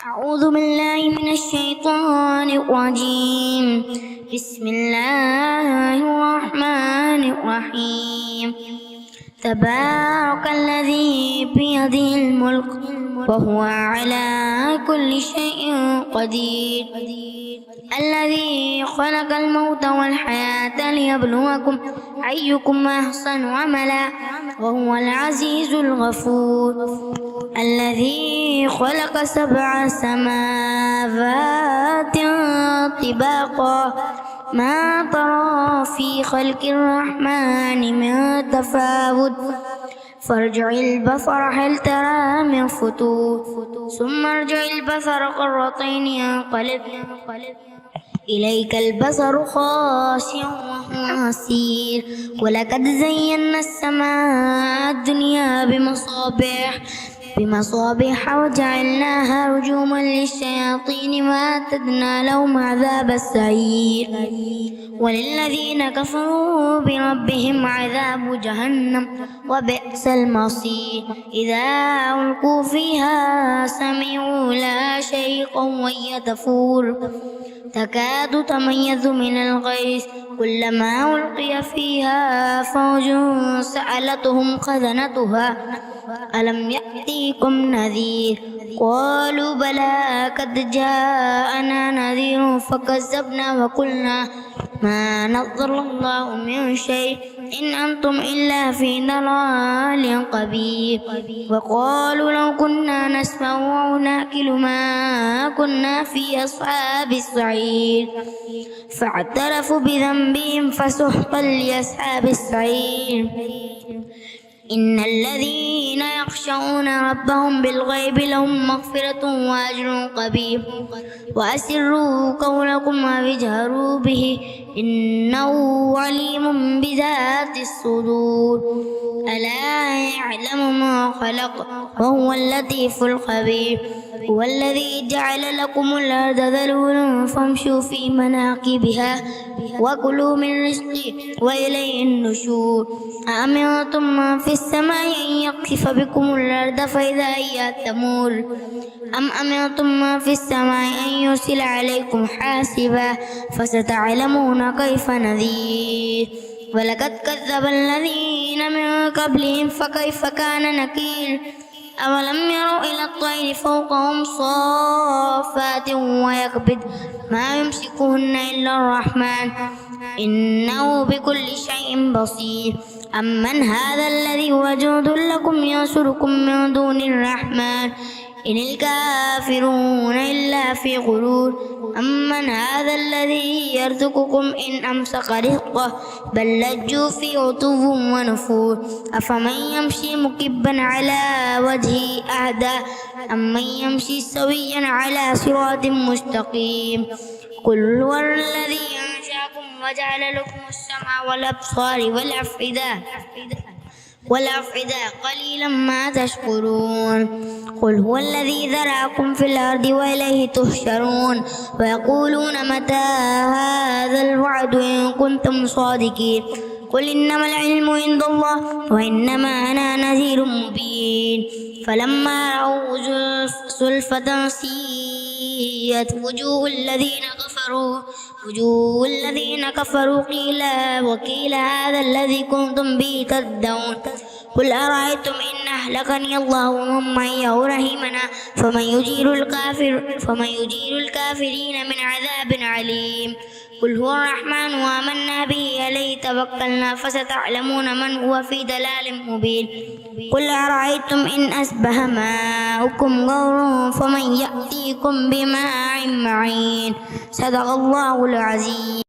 أعوذ بالله من الشيطان الرجيم. بسم الله الرحمن الرحيم. تبارك الذي بيده الملك وهو على كل شيء قدير. الذي خلق الموت والحياة ليبلوكم أيكم أحسن عملا وهو العزيز الغفور. الذي خلق 7 سماوات طباقا ما ترى في خلق الرحمن من تفاوت فارجع البصر هل ترى من فتور ثم ارجع البصر قرتين ينقلب إليك البصر خاشع وهو حسير. ولقد زينا السماء الدنيا بمصابيح وجعلناها رجوما للشياطين وأعتدنا لهم عذاب السعير. وللذين كفروا بربهم عذاب جهنم وبئس المصير. إذا ألقوا فيها سمعوا لها شيئا وهي تفور تكاد تميز من الغيظ كلما ألقي فيها فوج سألتهم خزنتها ألم يأتيكم نذير قالوا بلى قد جاءنا نذير فكذبنا وقلنا ما نزل الله من شيء إن أنتم إلا في ضلال كبير. وقالوا لو كنا نسمع أو نأكل ما كنا في أصحاب السعير فاعترفوا بذنبهم فسحقا لأصحاب السعير. إن الذين يخشون ربهم بالغيب لهم مغفرة وأجر كبير. وأسروا قولكم واجهروا به إنه عليم بذات الصدور. ألا يعلم ما خلق وهو اللطيف الخبير. هو الذي جعل لكم الأرض ذلولا فامشوا في مناكبها وكلوا من رزقه وإليه النشور. أأمنتم من في السماء أن يخسف بكم الأرض فإذا هي تمور أم أمنتم من في السماء أن يرسل عليكم حاسبا فستعلمون كيف نذير. ولقد كذب الذين من قبلهم فكيف كان نكير. أولم يروا إلى الطير فوقهم صافات ويقبض ما يمسكهن إلا الرحمن إنه بكل شيء بصير. أمن هذا الذي هو جند لكم ينصركم من دون الرحمن إن الكافرون إلا في غرور. أمن هذا الذي يرزقكم إن أمسك رزقه بل لجوا في عتو ونفور. أفمن يمشي مكبا على وجهه أهدى أمن يمشي سويا على صراط مستقيم. قل هو الذي أنشأكم وجعل لكم السمع والأبصار والأفئدة قليلا ما تشكرون. قل هو الذي ذرأكم في الأرض وإليه تحشرون. ويقولون متى هذا الوعد إن كنتم صادقين. قل إنما العلم عند الله وإنما أنا نذير مبين. فلما رأوا زلفة سيئت وجوه الذين كفروا وقيل هذا الذي كنتم به تدعون. قل أرأيتم إن أهلكني الله ومن معي أو رحمنا فمن يجير الكافرين من عذاب عليم. قل هو الرحمن وآمنا به عليه توكلنا فستعلمون من هو في ضلال مبين. قل أرأيتم إن أصبح ماؤكم غورا فمن يأتيكم بماء معين. صدق الله العظيم.